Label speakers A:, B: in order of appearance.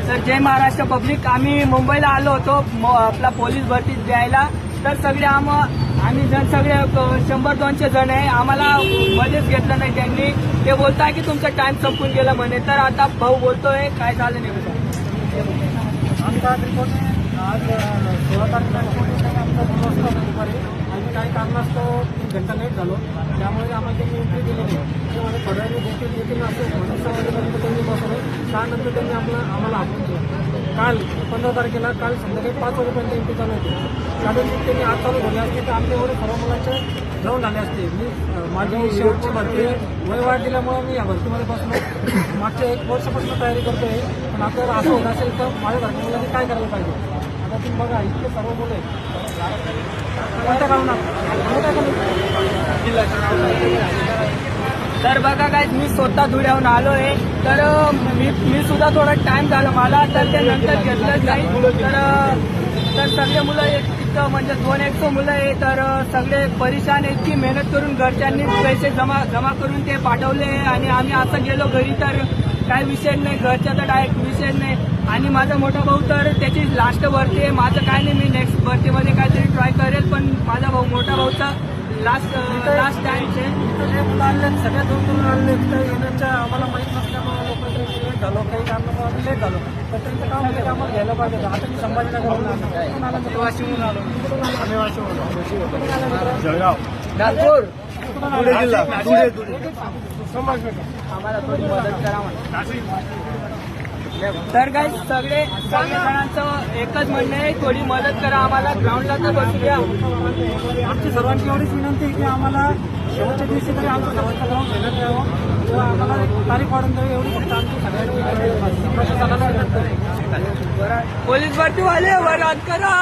A: तर जय महाराष्ट्र पब्लिक, आम्ही मुंबईला आलो होतो आपला पोलीस भरती द्यायला. तर सगळे आम्ही जण सगळे 100-200 जण आहे. आम्हाला मध्येच घेतलं नाही त्यांनी. ते बोलताय की तुमचा टाइम संपून गेला म्हणे. तर आता भाऊ बोलतोय काय झालं नाही.
B: आमचा रिपोर्ट आज 16 तारखेला आमचा दुपारी आणि काही कारणास्तव 3 घंटा लेट झालो. त्यामुळे आम्हाला त्यांनी एंट्री दिली नाही. ते म्हणजे थोड्या वेळ येतील असं म्हणून त्यांनी बसवलं. त्यानंतर त्यांनी आम्हाला हाकून दिलं. काल 15 तारखेला संध्याकाळी 5 वाजेपर्यंत एंट्री चालू होती. कारण त्यांनी आज चालू झाली असते तर आमच्या एवढे सर्व मुलांचे जाऊन आले असते. माझी शेवटची भरती वय वाढ दिल्यामुळे मी या भरतीमध्ये बसलो. मागच्या 1 वर्षापासून तयारी करतोय. पण आता असं होत असेल तर माझ्यासारख्या मुलांनी काय करायला पाहिजे. आता तुम्ही बघा इतके सर्व मुलं आहेत. कोणत्या
A: तर बघा काय, मी स्वतः धुळ्याहून आलोय. तर मी सुद्धा थोडा टाइम झाला मला. तर ते नंतर घेतलंच नाही. तर सगळे मुलं तिथं म्हणजे 200 मुलं आहे. तर सगळे परेशान आहेत की मेहनत करून घरच्यांनी पैसे जमा करून ते पाठवले. आणि आम्ही असं गेलो घरी तर काय विषय नाही, घरच्या तर डायरेक्ट विषय नाही. आणि माझा मोठा भाऊ तर त्याची लास्ट भरती आहे. माझं काय नाही, मी नेक्स्ट भरतीमध्ये काहीतरी ट्राय करेल. पण माझा भाऊ मोठा भाऊचा लास्ट टाइम आहे.
B: सगळ्या 2 आणले तर येण्याच्या आम्हाला माहीत नसल्यामुळे लोक लेट झालो. काही कारणामुळे आम्ही लेट झालो. तर त्यांचं काम केलं आम्हाला घ्यायला पाहिजे. आता मी संभाजीनगरहून आलो. वाशिमहून आलो. आम्ही वाशिमहून
A: जळगाव, नागपूर,
B: संभाजीनगर.
A: आम्हाला थोडी मदत करा म्हणा. तर काय सगळे जणांचं एकच म्हणणं आहे, थोडी मदत करा आम्हाला. ग्राउंडला तर बसू द्या.
B: आमची सर्वांची एवढीच विनंती आहे की आम्हाला शेवटच्या दिवशी तरी आमचं सर्वांचं ग्राउंड घेण्यात यावं किंवा आम्हाला तारीख वाढून द्यावी एवढी फक्त आमची सगळ्यांची प्रशासनाला विनंती आहे.
A: पोलीस भरतीवाले वरात करा.